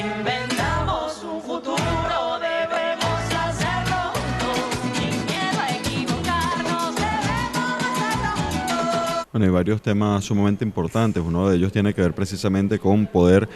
Si inventamos un futuro, debemos hacerlo juntos, sin miedo a equivocarnos, debemos hacerlo juntos. Bueno, hay varios temas sumamente importantes. Uno de ellos tiene que ver precisamente con poder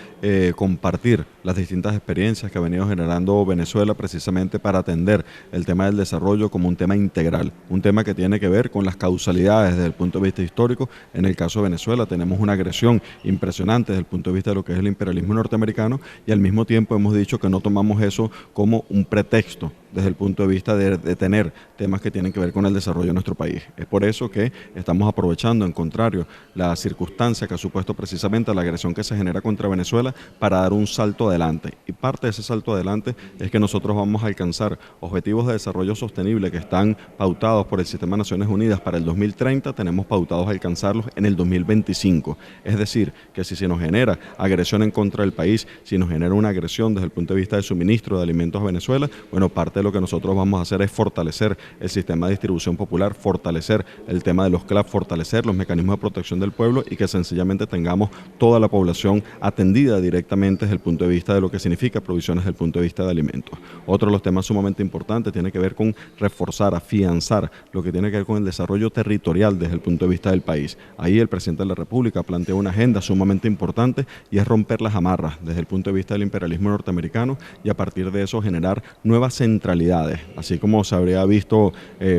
compartir las distintas experiencias que ha venido generando Venezuela precisamente para atender el tema del desarrollo como un tema integral, un tema que tiene que ver con las causalidades desde el punto de vista histórico. En el caso de Venezuela tenemos una agresión impresionante desde el punto de vista de lo que es el imperialismo norteamericano y al mismo tiempo hemos dicho que no tomamos eso como un pretexto desde el punto de vista de tener temas que tienen que ver con el desarrollo de nuestro país. Es por eso que estamos aprovechando, en contrario, la circunstancia que ha supuesto precisamente la agresión que se genera contra Venezuela para dar un salto adelante. Y parte de ese salto adelante es que nosotros vamos a alcanzar objetivos de desarrollo sostenible que están pautados por el Sistema de Naciones Unidas para el 2030, tenemos pautados alcanzarlos en el 2025. Es decir, que si se nos genera agresión en contra del país, si nos genera una agresión desde el punto de vista de suministro de alimentos a Venezuela, bueno, parte de lo que nosotros vamos a hacer es fortalecer el sistema de distribución popular, fortalecer el tema de los CLAP, fortalecer los mecanismos de protección del pueblo y que sencillamente tengamos toda la población atendida directamente desde el punto de vista de lo que significa provisiones desde el punto de vista de alimentos. Otro de los temas sumamente importantes tiene que ver con reforzar, afianzar lo que tiene que ver con el desarrollo territorial desde el punto de vista del país. Ahí el presidente de la República plantea una agenda sumamente importante y es romper las amarras desde el punto de vista del imperialismo norteamericano y a partir de eso generar nuevas centralidades, así como se habría visto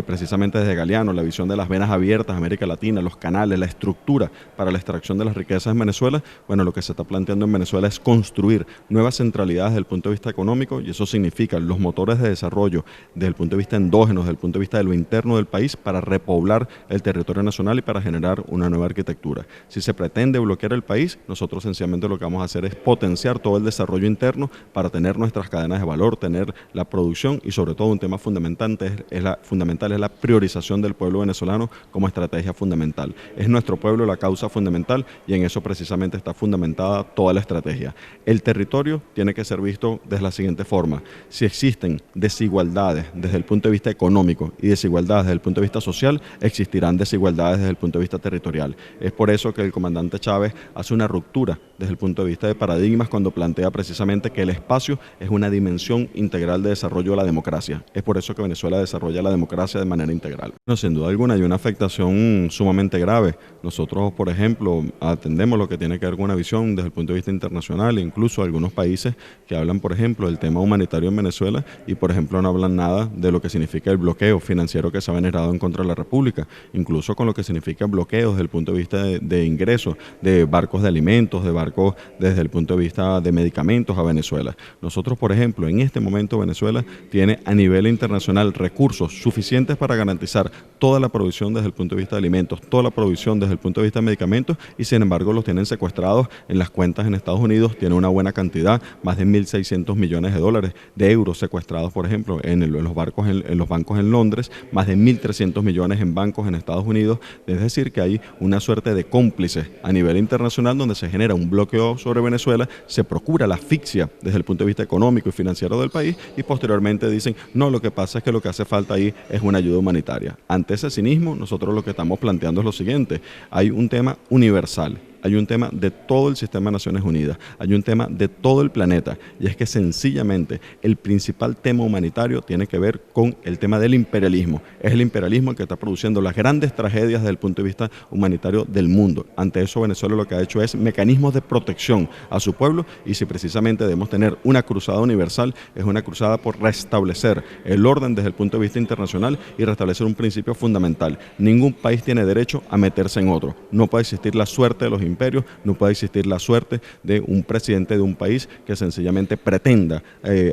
precisamente desde Galeano, la visión de las venas abiertas, América Latina, los canales, la estructura para la extracción de las riquezas en Venezuela. Bueno, lo que se está planteando en Venezuela es construir nuevas centralidades desde el punto de vista económico y eso significa los motores de desarrollo desde el punto de vista endógeno, desde el punto de vista de lo interno del país para repoblar el territorio nacional y para generar una nueva arquitectura. Si se pretende bloquear el país, nosotros sencillamente lo que vamos a hacer es potenciar todo el desarrollo interno para tener nuestras cadenas de valor, tener la producción y sobre todo un tema fundamental es la priorización del pueblo venezolano como estrategia fundamental. Es nuestro pueblo la causa fundamental y en eso precisamente está fundamentada toda la estrategia. El territorio tiene que ser visto de la siguiente forma. Si existen desigualdades desde el punto de vista económico y desigualdades desde el punto de vista social, existirán desigualdades desde el punto de vista territorial. Es por eso que el comandante Chávez hace una ruptura desde el punto de vista de paradigmas cuando plantea precisamente que el espacio es una dimensión integral de desarrollo de la democracia. Es por eso que Venezuela desarrolla la democracia de manera integral. No, sin duda alguna hay una afectación sumamente grave. Nosotros, por ejemplo, atendemos lo que tiene que ver con una visión desde el punto de vista internacional, incluso algunos países que hablan, por ejemplo, del tema humanitario en Venezuela y, por ejemplo, no hablan nada de lo que significa el bloqueo financiero que se ha generado en contra de la República, incluso con lo que significa bloqueos desde el punto de vista de ingresos de barcos de alimentos, de barcos desde el punto de vista de medicamentos a Venezuela. Nosotros, por ejemplo, en este momento Venezuela tiene a nivel internacional recursos suficientes para garantizar toda la provisión desde el punto de vista de alimentos, toda la provisión desde el punto de vista de medicamentos y sin embargo los tienen secuestrados en las cuentas en Estados Unidos, tiene una buena cantidad, más de 1.600 millones de dólares, de euros secuestrados, por ejemplo, en los bancos en Londres, más de 1.300 millones en bancos en Estados Unidos, es decir, que hay una suerte de cómplices a nivel internacional donde se genera un bloqueo sobre Venezuela, se procura la asfixia desde el punto de vista económico y financiero del país y posteriormente dicen, no, lo que pasa es que lo que hace falta ahí es una ayuda humanitaria. Ante ese cinismo, nosotros lo que estamos planteando es lo siguiente, hay un tema universal. Hay un tema de todo el sistema de Naciones Unidas, hay un tema de todo el planeta y es que sencillamente el principal tema humanitario tiene que ver con el tema del imperialismo. Es el imperialismo el que está produciendo las grandes tragedias desde el punto de vista humanitario del mundo. Ante eso Venezuela lo que ha hecho es mecanismos de protección a su pueblo y si precisamente debemos tener una cruzada universal, es una cruzada por restablecer el orden desde el punto de vista internacional y restablecer un principio fundamental. Ningún país tiene derecho a meterse en otro. No puede existir la suerte de los imperios, no puede existir la suerte de un presidente de un país que sencillamente pretenda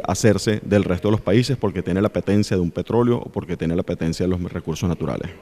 hacerse del resto de los países porque tiene la apetencia de un petróleo o porque tiene la apetencia de los recursos naturales.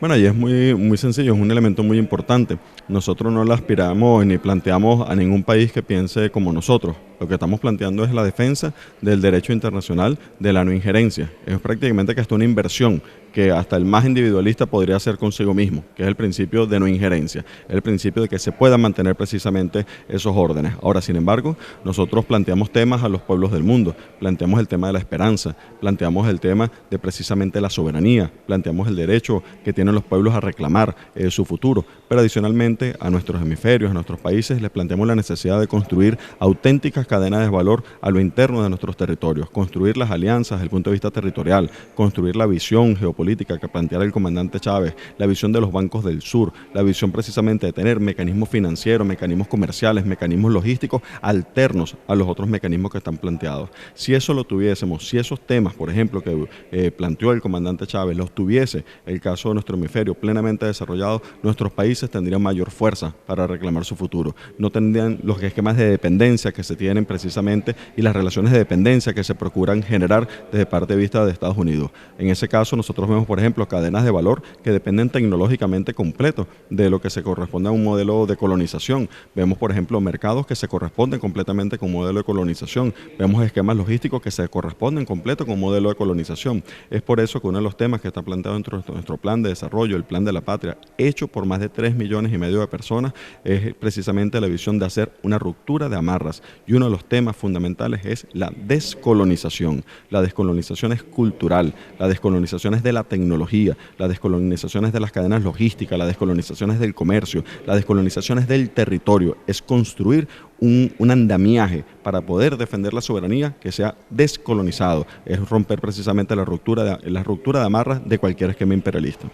Bueno, y es muy sencillo, es un elemento muy importante. Nosotros no le aspiramos ni planteamos a ningún país que piense como nosotros. Lo que estamos planteando es la defensa del derecho internacional de la no injerencia. Es prácticamente que esto es una inversión que hasta el más individualista podría hacer consigo mismo, que es el principio de no injerencia, el principio de que se puedan mantener precisamente esos órdenes. Ahora, sin embargo, nosotros planteamos temas a los pueblos del mundo, planteamos el tema de la esperanza, planteamos el tema de precisamente la soberanía, planteamos el derecho que tienen los pueblos a reclamar su futuro, pero adicionalmente a nuestros hemisferios, a nuestros países, les planteamos la necesidad de construir auténticas cadenas de valor a lo interno de nuestros territorios, construir las alianzas desde el punto de vista territorial, construir la visión geopolítica que planteara el comandante Chávez, la visión de los bancos del sur, la visión precisamente de tener mecanismos financieros, mecanismos comerciales, mecanismos logísticos alternos a los otros mecanismos que están planteados. Si eso lo tuviésemos, si esos temas, por ejemplo, que planteó el comandante Chávez, los tuviese el caso de nuestro hemisferio plenamente desarrollado, nuestros países tendrían mayor fuerza para reclamar su futuro. No tendrían los esquemas de dependencia que se tienen precisamente y las relaciones de dependencia que se procuran generar desde parte de vista de Estados Unidos. En ese caso nosotros vemos, por ejemplo, cadenas de valor que dependen tecnológicamente completo de lo que se corresponde a un modelo de colonización. Vemos, por ejemplo, mercados que se corresponden completamente con un modelo de colonización. Vemos esquemas logísticos que se corresponden completo con un modelo de colonización. Es por eso que uno de los temas que está planteado dentro de nuestro plan de desarrollo, el plan de la patria, hecho por más de 3,5 millones de personas, es precisamente la visión de hacer una ruptura de amarras. Y uno de los temas fundamentales es la descolonización. La descolonización es cultural, la descolonización es de la tecnología, la descolonización es de las cadenas logísticas, la descolonización es del comercio, la descolonización es del territorio, es construir un andamiaje para poder defender la soberanía que sea descolonizado, es romper precisamente la ruptura de amarras de cualquier esquema imperialista.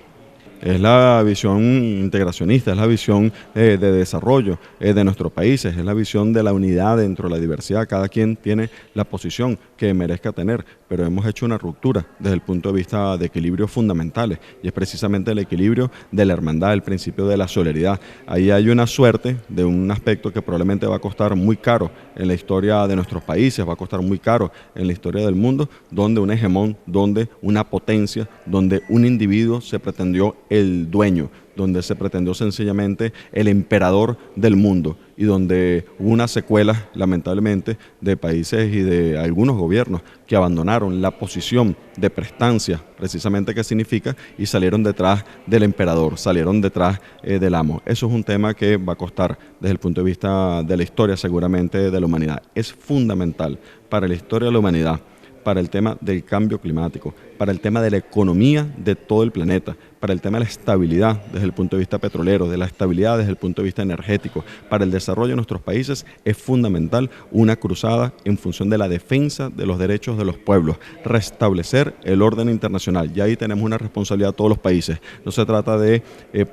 Es la visión integracionista, es la visión de desarrollo de nuestros países, es la visión de la unidad dentro de la diversidad. Cada quien tiene la posición que merezca tener, pero hemos hecho una ruptura desde el punto de vista de equilibrios fundamentales, y es precisamente el equilibrio de la hermandad, el principio de la solidaridad. Ahí hay una suerte de un aspecto que probablemente va a costar muy caro en la historia de nuestros países, va a costar muy caro en la historia del mundo, donde un hegemón, donde una potencia, donde un individuo se pretendió el dueño, donde se pretendió sencillamente el emperador del mundo y donde hubo una secuela, lamentablemente, de países y de algunos gobiernos que abandonaron la posición de prestancia, precisamente que significa, y salieron detrás del emperador, salieron detrás del amo. Eso es un tema que va a costar desde el punto de vista de la historia seguramente de la humanidad. Es fundamental para la historia de la humanidad, para el tema del cambio climático, para el tema de la economía de todo el planeta, para el tema de la estabilidad desde el punto de vista petrolero, de la estabilidad desde el punto de vista energético, para el desarrollo de nuestros países, es fundamental una cruzada en función de la defensa de los derechos de los pueblos, restablecer el orden internacional. Y ahí tenemos una responsabilidad todos los países. No se trata de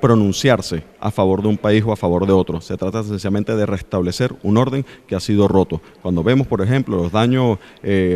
pronunciarse a favor de un país o a favor de otro, se trata sencillamente de restablecer un orden que ha sido roto. Cuando vemos, por ejemplo, los daños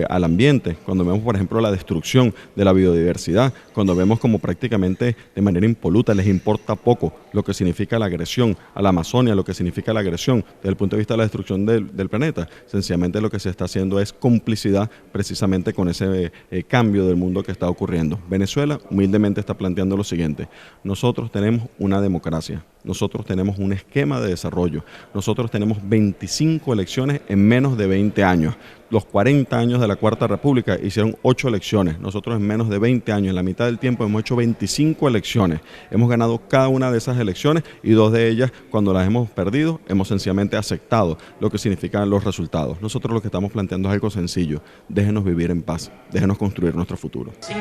al ambiente, cuando vemos, por ejemplo, la destrucción de la biodiversidad, cuando vemos como prácticamente de manera impoluta les importa poco lo que significa la agresión a la Amazonia, lo que significa la agresión desde el punto de vista de la destrucción del planeta, sencillamente lo que se está haciendo es complicidad precisamente con ese cambio del mundo que está ocurriendo. Venezuela humildemente está planteando lo siguiente: nosotros tenemos una democracia, nosotros tenemos un esquema de desarrollo, nosotros tenemos 25 elecciones en menos de 20 años. Los 40 años de la Cuarta República hicieron 8 elecciones, nosotros en menos de 20 años, en la mitad del tiempo, hemos hecho 25 elecciones. Hemos ganado cada una de esas elecciones y 2 de ellas, cuando las hemos perdido, hemos sencillamente aceptado lo que significan los resultados. Nosotros lo que estamos planteando es algo sencillo: déjenos vivir en paz, déjenos construir nuestro futuro. Sin